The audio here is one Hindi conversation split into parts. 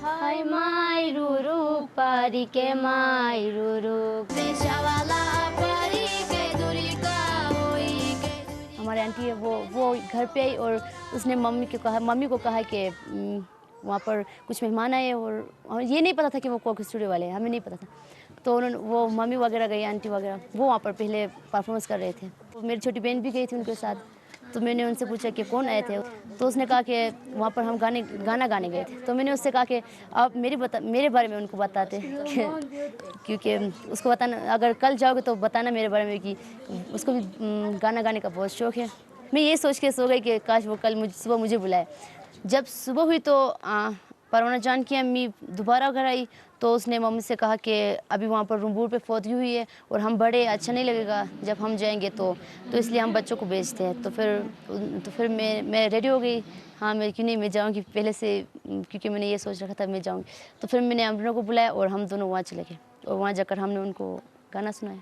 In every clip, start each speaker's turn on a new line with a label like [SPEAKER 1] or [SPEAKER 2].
[SPEAKER 1] हाय माई रूरू पारी के माई रूरू पेशावाला पारी के दूरी का होई के हमारे आंटी है वो घर पे आई और उसने मम्मी को कहा कि वहाँ पर कुछ मेहमान आए और ये नहीं पता था कि वो कोक स्टूडियो वाले हैं, हमें नहीं पता था। तो उन्होंने वो मम्मी वगैरह गई, आंटी वगैरह वो वहाँ पर पहले परफॉर्मेंस कर रहे थे। तो मेरी छोटी बहन भी गई थी उनके साथ। तो मैंने उनसे पूछा कि कौन आए थे, तो उसने कहा कि वहाँ पर हम गाना गाने गए थे। तो मैंने उससे कहा कि आप मेरे बारे में उनको बताते क्योंकि उसको बताना, अगर कल जाओगे तो बताना मेरे बारे में कि उसको भी गाना गाने का बहुत शौक़ है। मैं ये सोच के सो गई कि काश वो कल सुबह मुझे बुलाए। जब सुबह हुई तो परवाना जान की अम्मी दोबारा घर आई तो उसने मम्मी से कहा कि अभी वहाँ पर रूबूर पे फौत हुई है और हम बड़े, अच्छा नहीं लगेगा जब हम जाएंगे तो इसलिए हम बच्चों को भेजते हैं। तो फिर मैं रेडी हो गई। हाँ, मैं क्यों नहीं, मैं जाऊँगी पहले से, क्योंकि मैंने ये सोच रखा था मैं जाऊँगी। तो फिर मैंने अमरीना को बुलाया और हम दोनों वहाँ चले गए और वहाँ जाकर हमने उनको गाना सुनाया।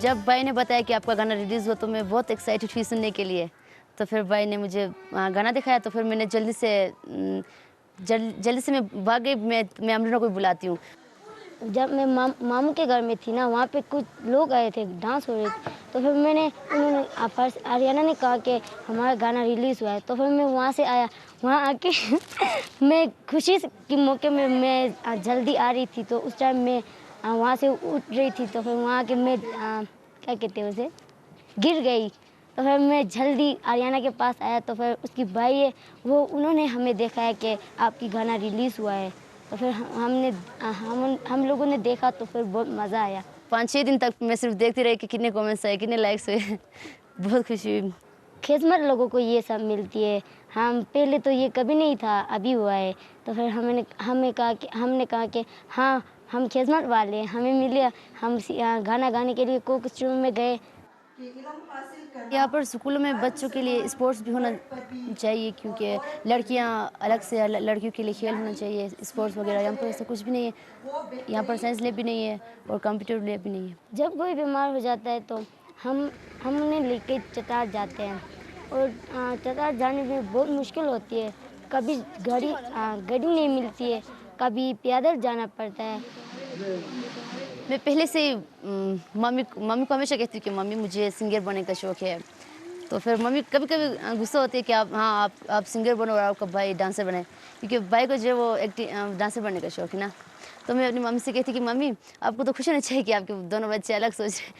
[SPEAKER 1] जब भाई ने बताया कि आपका गाना रिलीज़ हुआ तो मैं बहुत एक्साइटेड हुई सुनने के लिए। तो फिर भाई ने मुझे गाना दिखाया तो फिर मैंने जल्दी से मैं भाग गई। मैं अमरीना को बुलाती हूँ। जब मैं मामू के घर में थी ना, वहाँ पे कुछ लोग आए थे, डांस हो रहे थे। तो फिर उन्होंने आर्याना ने कहा कि हमारा गाना रिलीज़ हुआ है। तो फिर मैं वहाँ से आया, वहाँ आके मैं खुशी के मौके में मैं जल्दी आ रही थी। तो उस टाइम मैं वहाँ से उठ रही थी। तो फिर वहाँ के मैं क्या कहते हैं उसे, गिर गई। तो फिर मैं जल्दी आर्याना के पास आया। तो फिर उसकी भाई है उन्होंने हमें देखा है कि आपकी गाना रिलीज़ हुआ है। तो फिर हम लोगों ने देखा तो फिर बहुत मज़ा आया। 5-6 दिन तक मैं सिर्फ देखती रही कि कितने कमेंट्स आए, कितने लाइक्स हुए। बहुत खुशी हुई। खिस्मत लोगों को ये सब मिलती है। हम पहले तो ये कभी नहीं था, अभी हुआ है। तो फिर हमने कहा कि हाँ, हम खिस्मत वाले हैं, हमें मिले। हम गाना गाने के लिए कोक स्टूडियो में गए। यहाँ पर स्कूलों में बच्चों के लिए स्पोर्ट्स भी होना चाहिए, क्योंकि लड़कियाँ अलग से लड़कियों के लिए खेल होना चाहिए, स्पोर्ट्स वगैरह। यहाँ पर ऐसा कुछ भी नहीं है। यहाँ पर साइंस लैब भी नहीं है और कंप्यूटर लैब भी नहीं है। जब कोई बीमार हो जाता है तो हम उन्हें लेके चटार जाते हैं और चटार जाने में बहुत मुश्किल होती है। कभी गाड़ी नहीं मिलती है, कभी पैदल जाना पड़ता है। मैं पहले से ही मम्मी को हमेशा कहती हूँ कि मम्मी मुझे सिंगर बनने का शौक़ है। तो फिर मम्मी कभी कभी गुस्सा होती है कि आप सिंगर बनो और आपका भाई डांसर बने, क्योंकि भाई को जो वो डांसर बनने का शौक़ है ना। तो मैं अपनी मम्मी से कहती कि मम्मी आपको तो खुश होना चाहिए कि आपके दोनों बच्चे अलग सोच रहे हैं,